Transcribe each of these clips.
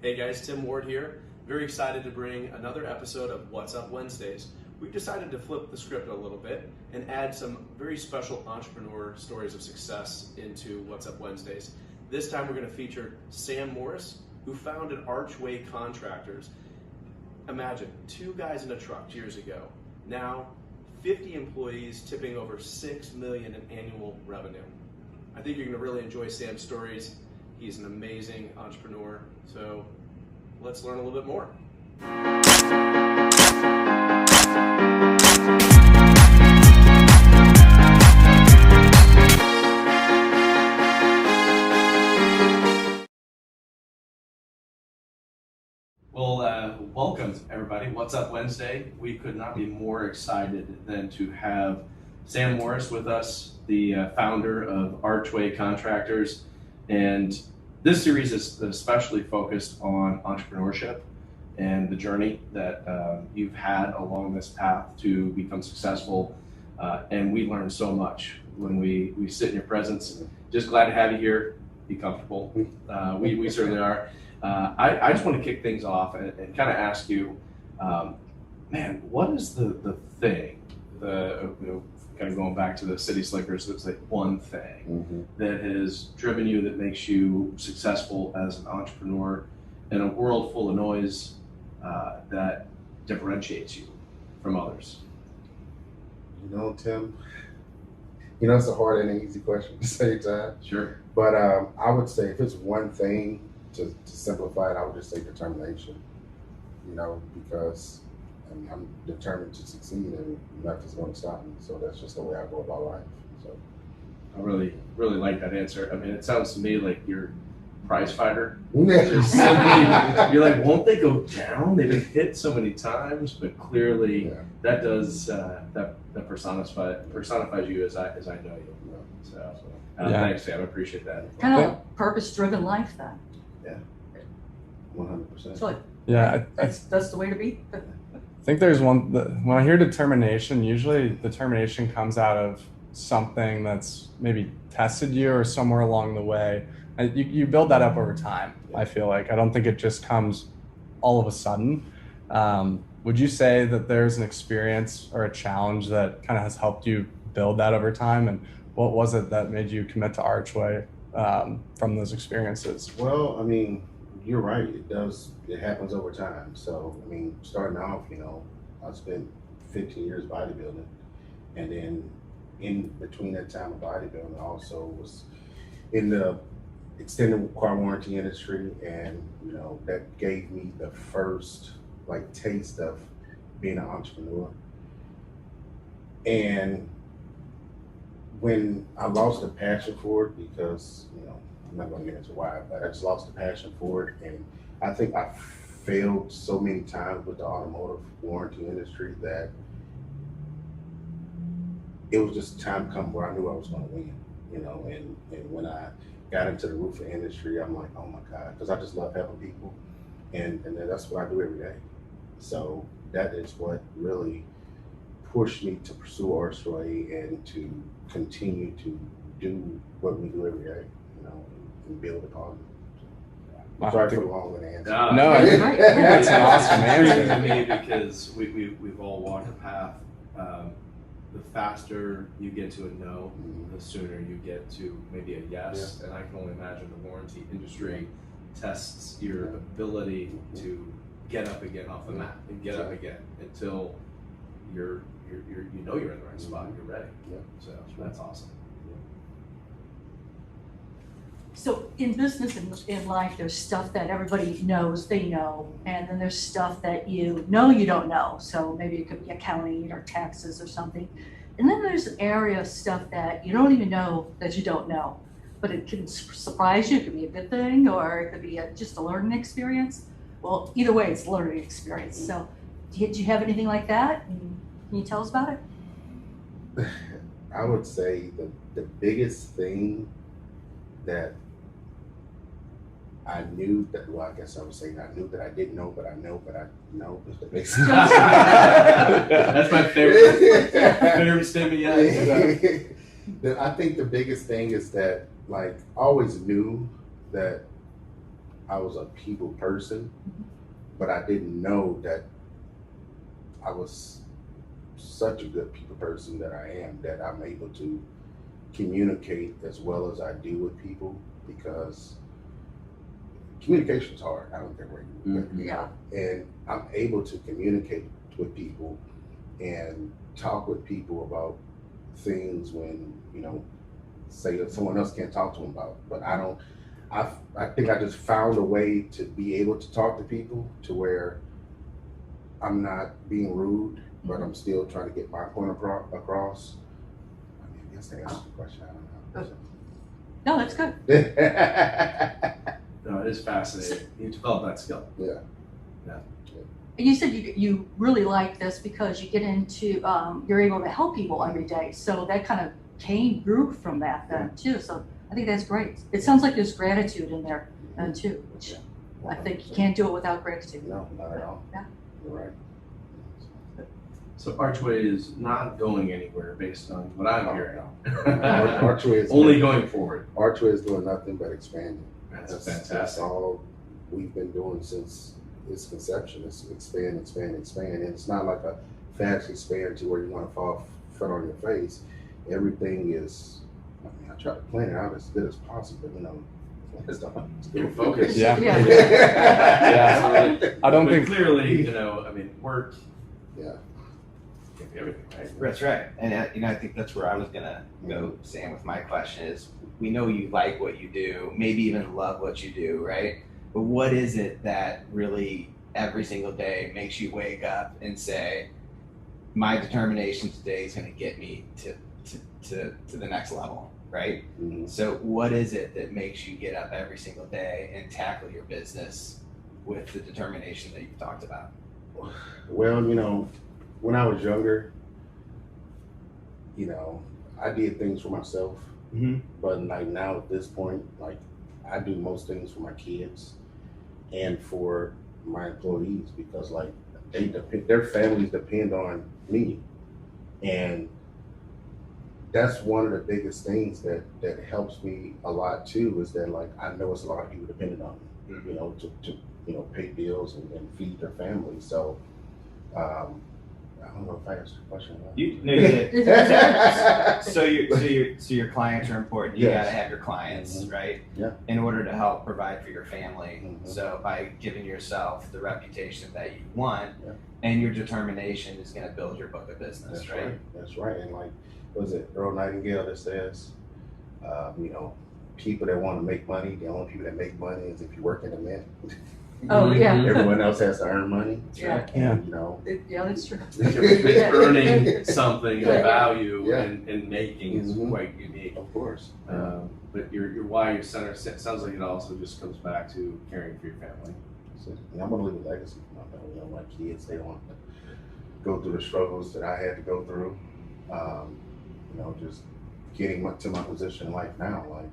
Hey guys, Tim Ward here. Very excited to bring another episode of What's Up Wednesdays. We've decided to flip the script a little bit and add some very special entrepreneur stories of success into What's Up Wednesdays. This time we're going to feature Sam Morris, who founded Archway Contractors. Imagine, 2 guys in a truck years ago. Now, 50 employees tipping over $6 million in annual revenue. I think you're going to really enjoy Sam's stories. He's an amazing entrepreneur, so let's learn a little bit more. Well, welcome everybody. What's Up Wednesday? We could not be more excited than to have Sam Morris with us, the founder of Archway Contractors. And this series is especially focused on entrepreneurship and the journey that you've had along this path to become successful. And we learn so much when we sit in your presence. Just glad to have you here. Be comfortable. We certainly are. I just want to kick things off and kind of ask you, man, what is the thing, kind of going back to the City Slickers, it's like one thing that has driven you, that makes you successful as an entrepreneur in a world full of noise, that differentiates you from others? You know, Tim, it's a hard and an easy question at the same time. Sure. But I would say if it's one thing to simplify it, I would just say determination, because I'm determined to succeed and nothing's going to stop me. So that's just the way I go about life. So I really like that answer. I mean, it sounds to me like you're a prize fighter. Yeah. You're like, won't they go down? They've been hit so many times, but clearly that does that personifies you as I know you. Yeah. So thanks, Sam. I appreciate that. Kind of a purpose-driven life, then. Yeah. 100%. So Yeah, that's the way to be. I think there's when I hear determination, usually determination comes out of something that's maybe tested you or somewhere along the way. You build that up over time, I feel like. I don't think it just comes all of a sudden. Would you say that there's an experience or a challenge that kind of has helped you build that over time? And what was it that made you commit to Archway from those experiences? Well, I mean, you're right. It does. It happens over time. So, I mean, starting off, I spent 15 years bodybuilding, and then in between that time of bodybuilding, I also was in the extended car warranty industry, and that gave me the first taste of being an entrepreneur. And when I lost the passion for it, because I'm not going to get into why, but I just lost the passion for it. And I think I failed so many times with the automotive warranty industry that it was just time come where I knew I was going to win, and when I got into the roofing industry, I'm like, oh my God, because I just love helping people. And that's what I do every day. So that is what really pushed me to pursue Archway and to continue to do what we do every day, and build upon it. Wow. Sorry for the long answer. No, that's an awesome answer. To me, because we've all walked a path. The faster you get to a no, the sooner you get to maybe a yes. And I can only imagine the warranty industry tests your ability to get up again off the mat and get up again until you're in the right spot. You're ready. Yeah. So that's awesome. So in business and in life, there's stuff that everybody knows they know, and then there's stuff that you don't know. So maybe it could be accounting or taxes or something. And then there's an area of stuff that you don't even know that you don't know, but it can surprise you. It could be a good thing, or it could be just a learning experience. Well, either way, it's a learning experience. So did you have anything like that? And can you tell us about it? I would say the biggest thing that I knew that, well, I guess I was saying I knew that I didn't know, but I know, but I know is the biggest thing. That's my favorite statement yet. I think the biggest thing is that, I always knew that I was a people person, but I didn't know that I was such a good people person that I am, that I'm able to communicate as well as I do with people, because communication is hard. I don't care where you know, and I'm able to communicate with people and talk with people about things when, you know, say that someone else can't talk to them about. But I think I just found a way to be able to talk to people to where I'm not being rude, but I'm still trying to get my point across. I mean, I guess that answers the question. I don't know. No, that's good. No, it is fascinating. You develop that skill. Yeah. You said you really like this because you get into, you're able to help people every day. So that kind of grew from that then too. So I think that's great. It sounds like there's gratitude in there too, which I think you can't do it without gratitude. No, not at all. Yeah. You're right. So Archway is not going anywhere based on what I'm hearing. Archway is Only going forward. Archway is doing nothing but expanding. That's That's fantastic. all we've been doing since its conception. Is expand, expand, expand. And it's not like a fast expand to where you want to fall flat on your face. Everything is, I mean, I try to plan it out as good as possible, you know. It's You're focused. Yeah. Yeah. I don't But think clearly, you know, I mean, work. Yeah. Can be everything, right? That's right. And I think that's where I was gonna go, Sam, with my question is, we know you like what you do, maybe even love what you do, right? But what is it that really every single day makes you wake up and say, my determination today is gonna get me to the next level, right? Mhm. So what is it that makes you get up every single day and tackle your business with the determination that you've talked about? Well, you know, when I was younger, you know, I did things for myself. Mhm. But like now at this point, like I do most things for my kids and for my employees, because like their families depend on me. And that's one of the biggest things that helps me a lot too, is that like I know it's a lot of people depending on me, you know, to you know, pay bills and feed their families. So I don't know if I answered the question. You did. So your clients are important. You Yes. gotta have your clients, Mhm. right? Yeah. In order to help provide for your family. Mhm. So by giving yourself the reputation that you want, Yeah. and your determination is gonna build your book of business, That's right? right. That's right. And like, was it Earl Nightingale that says, you know, people that want to make money, the only people that make money is if you work in the mint. Oh, yeah. Everyone else has to earn money. Yeah. And, you know, Yeah, that's true. Earning something of Yeah. value Yeah. and making is Mhm. quite unique. of course. But your why, your center, sounds like it also just comes back to caring for your family. So, and I'm gonna leave a legacy for my family. You know, my kids, they don't have to go through the struggles that I had to go through. You know, just getting to my position in life now. Like,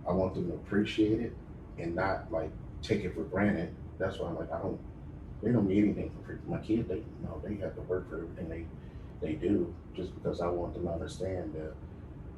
I want them to appreciate it and not like take it for granted. That's why I'm like, they don't need anything for free. My kids, they, you know, they have to work for everything they do, just because I want them to understand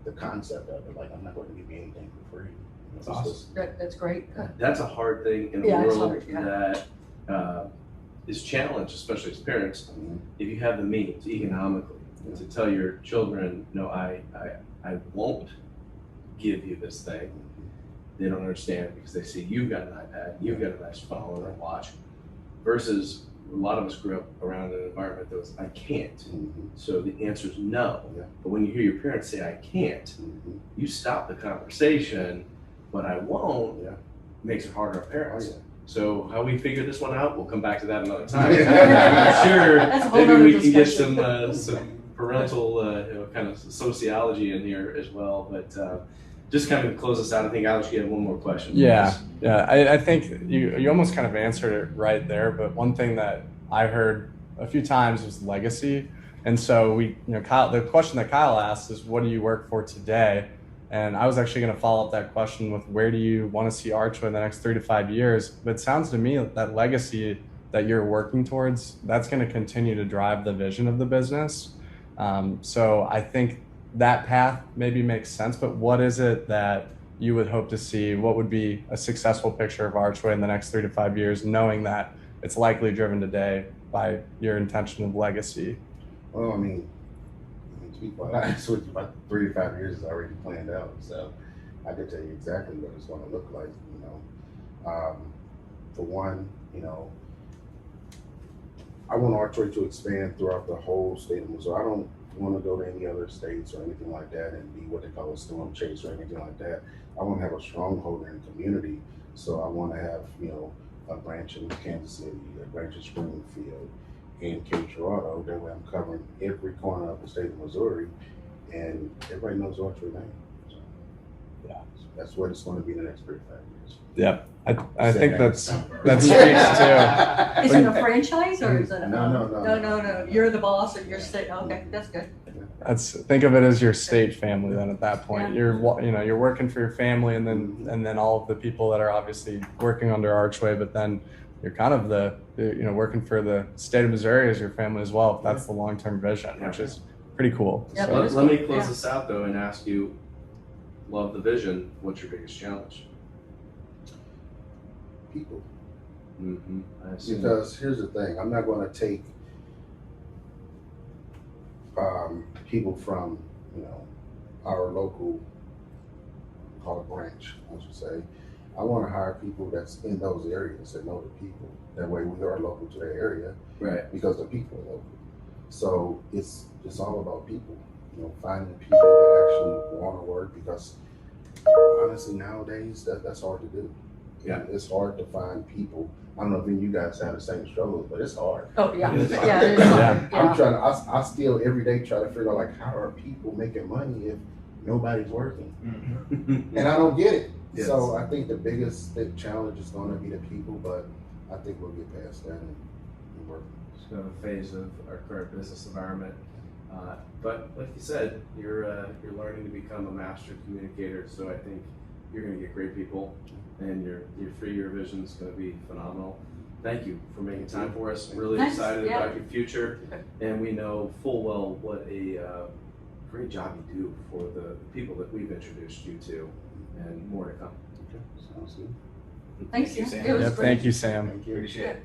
the concept of it. Like, I'm not going to give you anything for free. You know, That's it's awesome. just- That's great. That's a hard thing in a Yeah, it's world hard, yeah. that is challenged, especially as parents. Mhm. If you have the means economically to tell your children, no, I won't give you this thing. They don't understand because they see you've got an iPad, you've got a nice phone or watch, versus a lot of us grew up around an environment that was, I can't. Mhm. So the answer is no. Yeah. But when you hear your parents say, I can't, Mhm. you stop the conversation, but I won't, Yeah. makes it harder on Oh, parents. yeah. So how we figure this one out, we'll come back to that another time. Yeah. I'm sure That's a whole maybe nother we can get discussion. some parental you know, kind of sociology in here as well. But just kind of to close us out, I think Alex, you have one more question. Yeah, yeah. I think you almost kind of answered it right there. But one thing that I heard a few times was legacy. And so Kyle, the question that Kyle asked is, what do you work for today? And I was actually going to follow up that question with, where do you want to see Archway in the next 3 to 5 years? But it sounds to me that legacy that you're working towards, that's going to continue to drive the vision of the business. So I think that path maybe makes sense, but what is it that you would hope to see? What would be a successful picture of Archway in the next 3 to 5 years, knowing that it's likely driven today by your intention of legacy? Well, I mean, to be quite honest with you, about 3 to 5 years is already planned out. So I could tell you exactly what it's going to look like. For one, I want Archway to expand throughout the whole state of Missouri. I don't want to go to any other states or anything like that and be what they call a storm chase or anything like that. I want to have a stronghold in the community. So I want to have, a branch in Kansas City, a branch in Springfield, and Cape Girardeau. That way I'm covering every corner of the state of Missouri, and everybody knows Archway name. So, yeah, that's what it's going to be in the next 3 to 5 years. Yep. I think that speaks to. Is it a franchise or is it a? No. No. You're the boss and you're state. Okay, that's good. Think of it as your state family. Then at that point, Yeah. you're working for your family, and then all of the people that are obviously working under Archway. But then you're kind of the working for the state of Missouri as your family as well. If that's the long-term vision, which is pretty cool. Yeah, So- that Let me close this out though and ask you, love the vision, what's your biggest challenge? People. I assume. Because here's the thing, I'm not going to take people from, our local, call it branch, I should say. I want to hire people that's in those areas that know the people. That way we are local to that area Right. because the people are local. So it's all about people, finding people that actually want to work, because honestly nowadays that's hard to do. Yeah. It's hard to find people. I don't know if any of you guys have the same struggles, but it's hard. Oh, yeah. It's Yeah, it is. Yeah. I'm trying to, I still every day try to figure out, like, how are people making money if nobody's working? And I don't get it. Yes. So I think the biggest challenge is going to be the people, but I think we'll get past that and work. It's kind of a phase of our current business environment. But like you said, you're learning to become a master communicator. So I think you're going to get great people, and your 3-year vision is going to be phenomenal. Thank you for making time for us. Really Thanks, excited yeah. about your future, and we know full well what a great job you do for the people that we've introduced you to, and more to come. Okay, sounds good. Thanks, Thank you, Sam. Sam. It was Yep. great. Thank you, Sam. Thank you. Appreciate it.